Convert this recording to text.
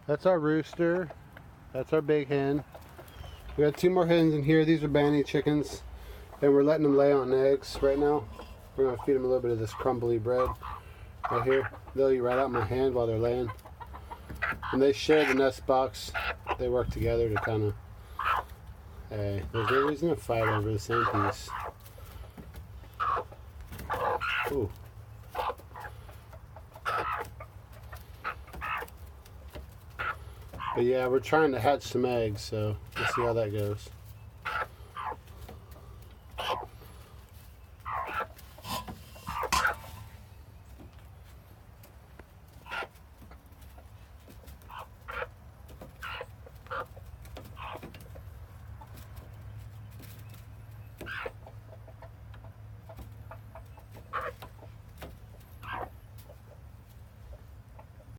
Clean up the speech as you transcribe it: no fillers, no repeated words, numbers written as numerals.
That's our rooster. That's our big hen. We got 2 more hens in here. These are banty chickens, and we're letting them lay on eggs right now. We're gonna feed them a little bit of this crumbly bread right here. They'll eat right out my hand while they're laying. And they share the nest box. They work together to kind of, hey, there's no reason to fight over the same piece. Ooh. But yeah, we're trying to hatch some eggs, so we'll see how that goes.